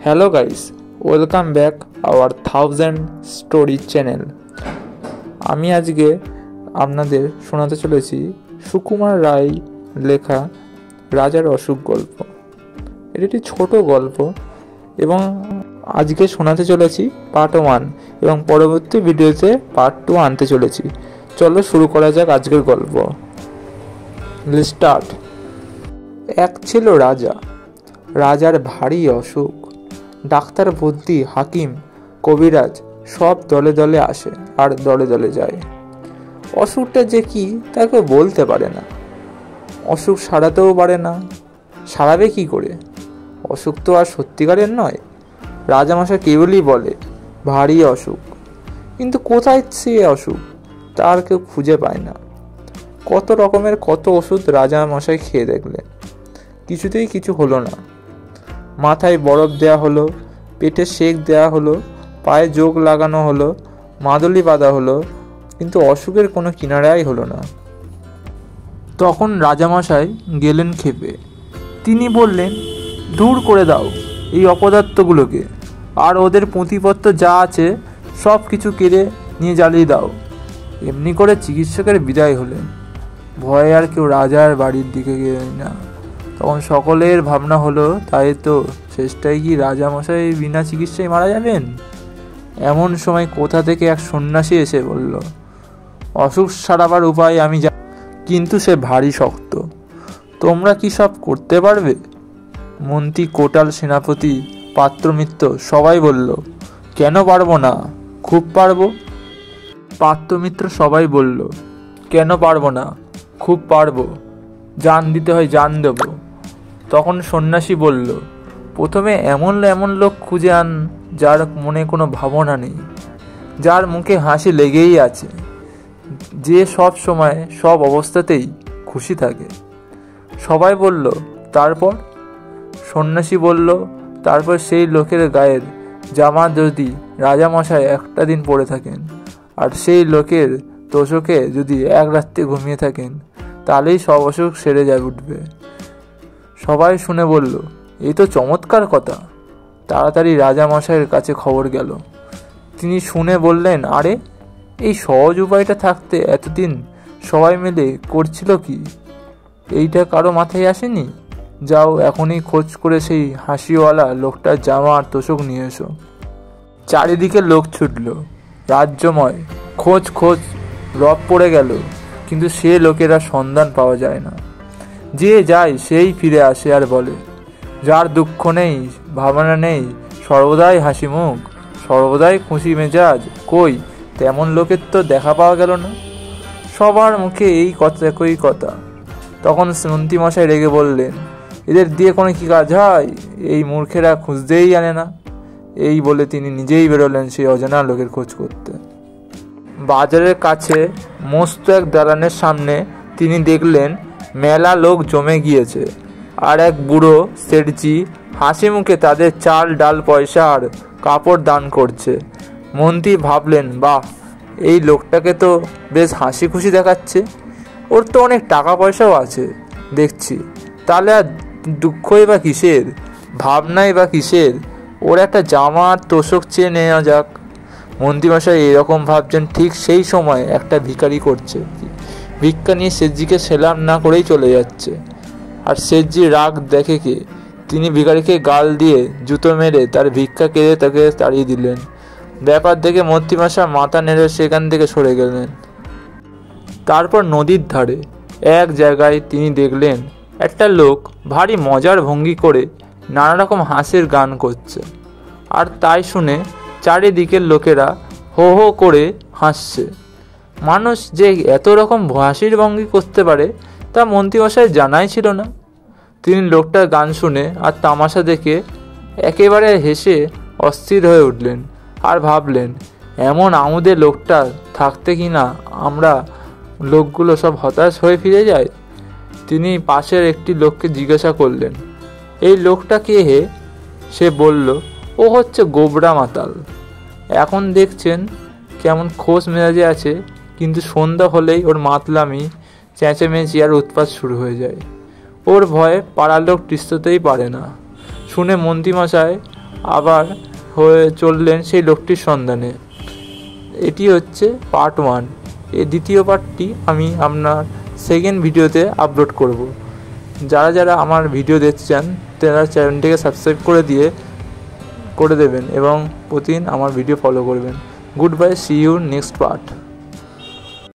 Hello guys, welcome back hour 1000 story channel. আমি আজকে আপনাদের শোনাতে চলেছি সুকুমার রায় লেখা রাজার অসুখ গল্প। এটি একটি ছোট গল্প এবং আজকে শোনাতে চলেছি পার্ট 1 এবং পরবর্তী ভিডিওতে পার্ট 2 আনতে চলেছি। চলো শুরু করা যাক আজকের গল্প। স্টার্ট। এক ছিল রাজা। রাজার ভারী অসুখ। ডাক্তার, বুদ্ধি, হাকিম, কবিরাজ সব দলে দলে আসে আর দলে দলে যায়। অসুখটা যে কি তা কেউ বলতে পারে না। অসুখ সারাতেও পারে না। সারাবে কি করে? অসুখ তো আর সত্যিকারের নয়। রাজামশাই কেবলই বলে ভারী অসুখ, কিন্তু কোথায় সে অসুখ তার কেউ খুঁজে পায় না। কত রকমের কত ওষুধ রাজামশাই খেয়ে দেখলেন, কিছুতেই কিছু হলো না। মাথায় বরফ দেয়া হলো, পেটে সেক দেয়া হলো, পায়ে যোগ লাগানো হলো, মাদুলি বাঁধা হলো, কিন্তু অসুখের কোনো কিনারাই হলো না। তখন রাজামশাই গেলেন ক্ষেপে। তিনি বললেন, দূর করে দাও এই অপদার্থগুলোকে, আর ওদের পুঁথিপত্র যা আছে সব কিছু কেড়ে নিয়ে জ্বালিয়ে দাও। এমনি করে চিকিৎসকের বিদায় হলেন। ভয়ে আর কেউ রাজার বাড়ির দিকে গেলেন না। তখন সকলের ভাবনা হলো, তাই তো শেষটাই কি রাজামশাই বিনা চিকিৎসায় মারা যাবেন? এমন সময় কোথা থেকে এক সন্ন্যাসী এসে বলল, অসুখ সারাবার উপায় আমি জানি, কিন্তু সে ভারী শক্ত। তোমরা কি সব করতে পারবে? মন্ত্রী, কোটাল, সেনাপতি, পাত্রমিত্র সবাই বলল, কেন পারবো না, খুব পারবো। পাত্রমিত্র সবাই বলল, কেন পারবো না, খুব পারবো, জান দিতে হয় জান দেব। তখন সন্ন্যাসী বলল, প্রথমে এমন এমন লোক খুঁজে আন যার মনে কোনো ভাবনা নেই, যার মুখে হাসি লেগেই আছে, যে সব সময় সব অবস্থাতেই খুশি থাকে। সবাই বলল, তারপর? সন্ন্যাসী বলল, তারপর সেই লোকের গায়ের জামা যদি রাজামশাই একটা দিন পরে থাকেন, আর সেই লোকের তোষকে যদি এক রাত্রে ঘুমিয়ে থাকেন, তাহলেই সব অসুখ সেরে যায় উঠবে। সবাই শুনে বলল, এই তো চমৎকার কথা। তাড়াতাড়ি রাজামশাইয়ের কাছে খবর গেল। তিনি শুনে বললেন, আরে এই সহজ উপায়টা থাকতে এতদিন সবাই মিলে করছিল কি? এইটা কারো মাথায় আসেনি? যাও এখনই খোঁজ করে সেই হাসিওয়ালা লোকটার জামা আর তোষক নিয়ে এসো। চারিদিকে লোক ছুটল, রাজ্যময় খোঁজ খোঁজ রব পড়ে গেল, কিন্তু সে লোকেরা সন্ধান পাওয়া যায় না। যে যায় সেই ফিরে আসে আর বলে, যার দুঃখ নেই, ভাবনা নেই, সর্বদাই হাসি মুখ, সর্বদাই খুশি মেজাজ, কই তেমন লোকের তো দেখা পাওয়া গেল না। সবার মুখে এই কথা, একই কথা। তখন মন্ত্রীমশাই রেগে বললেন, এদের দিয়ে কোনো কি কাজ হয়? এই মূর্খেরা খুঁজতেই আনে না। এই বলে তিনি নিজেই বেরোলেন সেই অজানা লোকের খোঁজ করতে। বাজারের কাছে মস্ত এক দালানের সামনে তিনি দেখলেন মেলা লোক জমে গিয়েছে, আর এক বুড়ো সেঠজি হাসি মুখে তাদের চাল, ডাল, পয়সা আর কাপড় দান করছে। মন্ত্রী ভাবলেন, বাহ, এই লোকটাকে তো বেশ হাসি খুশি দেখাচ্ছে, ওর তো অনেক টাকা পয়সাও আছে দেখছি, তাহলে আর দুঃখই বা কিসের, ভাবনাই বা কিসের? ওর একটা জামা আর তোষক চেয়ে নেওয়া যাক। মন্ত্রীমশাই এরকম ভাবছেন, ঠিক সেই সময় একটা ভিখারি করছে ভিক্ষা নিয়ে সেঠজিকে সেলাম না করেই চলে যাচ্ছে। আর সেঠজি রাগ দেখে কে, তিনি ভিখারিকে গাল দিয়ে জুতো মেরে তার ভিক্ষা কেড়ে তাকে তাড়িয়ে দিলেন। ব্যাপার দেখে মন্ত্রীমশাই মাথা নেড়ে সেখান থেকে সরে গেলেন। তারপর নদীর ধারে এক জায়গায় তিনি দেখলেন একটা লোক ভারী মজার ভঙ্গি করে নানা রকম হাসির গান করছে, আর তাই শুনে চারিদিকের লোকেরা হো হো করে হাসছে। মানুষ যে এত রকম হাসির ভঙ্গি করতে পারে তা মন্ত্রীমশাই জানাই ছিল না। তিনি লোকটার গান শুনে আর তামাশা দেখে একেবারে হেসে অস্থির হয়ে উঠলেন আর ভাবলেন, এমন আমোদে লোকটা থাকতে কি না আমরা লোকগুলো সব হতাশ হয়ে ফিরে যায়। তিনি পাশের একটি লোককে জিজ্ঞাসা করলেন, এই লোকটা কে হে? সে বলল, ও হচ্ছে গোবরা মাতাল। এখন দেখছেন কেমন খোশ মেজাজে আছে, কিন্তু সন্ধ্যা হলেই ওর মাতলামি, চেঁচেমেচি আর উৎপাত শুরু হয়ে যায়। ওর ভয়ে পাড়ার লোক টিসতেই পারে না। শুনে মন্ত্রীমশাই আবার হয়ে চললেন সেই লোকটির সন্ধানে। এটি হচ্ছে পার্ট 1। এই দ্বিতীয় পার্টটি আমি আপনার সেকেন্ড ভিডিওতে আপলোড করব। যারা যারা আমার ভিডিও দেখছেন তারা চ্যানেলটিকে সাবস্ক্রাইব করে দেবেন এবং প্রতিদিন আমার ভিডিও ফলো করবেন। Good bye, see you next part.